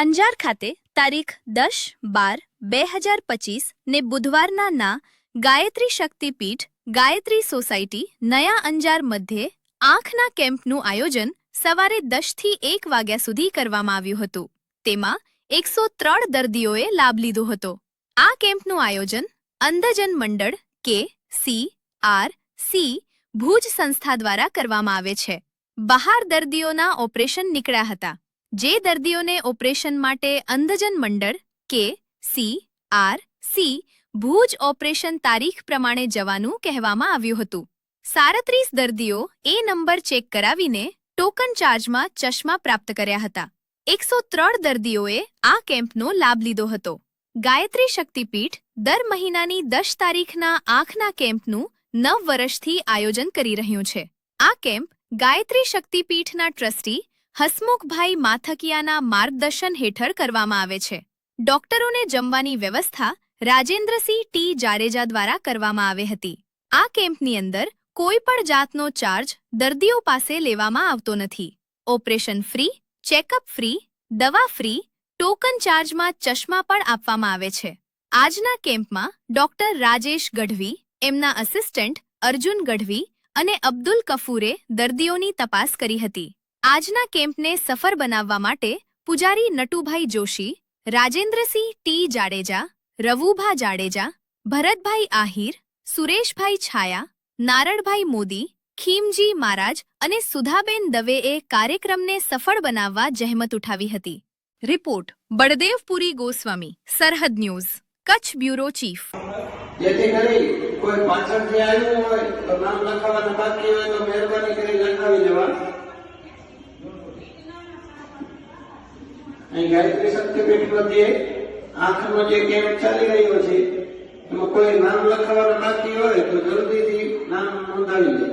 અંજાર ખાતે તારીખ 10/12/2025 ને બુધવારના ના ગાયત્રી શક્તિપીઠ ગાયત્રી સોસાયટી નયા અંજાર મધ્યે આંખના કેમ્પનું આયોજન સવારે 10 થી 1 વાગ્યા સુધી કરવામાં આવ્યું હતું. તેમાં 103 દર્દીઓએ લાભ લીધો હતો. આ કેમ્પનું આયોજન અંધજન મંડળ KCRC ભુજ સંસ્થા દ્વારા કરવામાં આવે છે. બહાર દર્દીઓના ઓપરેશન નીકળ્યા હતા. જે દર્દીઓને ઓપરેશન માટે અંધજન મંડળ KCRC ભુજ ઓપરેશન તારીખ પ્રમાણે જવાનું કહેવામાં આવ્યું હતું. 37 દર્દીઓ એ નંબર ચેક કરાવીને ટોકન ચાર્જમાં ચશ્મા પ્રાપ્ત કર્યા હતા. 103 દર્દીઓએ આ કેમ્પનો લાભ લીધો હતો. ગાયત્રી શક્તિપીઠ દર મહિનાની 10 તારીખના આંખના કેમ્પનું 9 વર્ષથી આયોજન કરી રહ્યું છે. આ કેમ્પ ગાયત્રી શક્તિપીઠના ટ્રસ્ટી હસમુખભાઈ માથકિયાના માર્ગદર્શન હેઠળ કરવામાં આવે છે. ડોક્ટરોને જમવાની વ્યવસ્થા રાજેન્દ્રસિંહ ટી જાડેજા દ્વારા કરવામાં આવી હતી. આ કેમ્પની અંદર કોઈ પણ જાતનો ચાર્જ દર્દીઓ પાસે લેવામાં આવતો નથી. ઓપરેશન ફ્રી, ચેકઅપ ફ્રી, દવા ફ્રી, ટોકન ચાર્જમાં ચશ્મા પણ આપવામાં આવે છે. આજના કેમ્પમાં ડોક્ટર રાજેશ ગઢવી, એમના અસિસ્ટન્ટ અર્જુન ગઢવી અને અબ્દુલ કફૂરે દર્દીઓની તપાસ કરી હતી. આજના કેમ્પને સફળ બનાવવા માટે પૂજારી નટુભાઈ જોશી, રાજેન્દ્રસિંહ ટી જાડેજા, રવુભા જાડેજા, ભરતભાઈ આહિર, સુરેશભાઈ છાયા, નારણભાઈ મોદી, ખીમજી મહારાજ અને સુધાબેન દવેએ કાર્યક્રમને સફળ બનાવવા જહેમત ઉઠાવી હતી. રિપોર્ટ બળદેવપુરી ગોસ્વામી, સરહદ ન્યૂઝ, કચ્છ બ્યુરો ચીફ. જેથી કરી કોઈ પાછળથી આવ્યું હોય તો નામ લખાવવાનું બાકી હોય તો મહેરબાની કરી લખાવી દેવા. અહીં ગાયત્રી શક્તિપીઠ મધ્યે આંખનો જે કેમ્પ ચાલી રહ્યો છે એમાં કોઈ નામ લખાવવાનું બાકી હોય તો જલ્દીથી નામ નોંધાવી દે.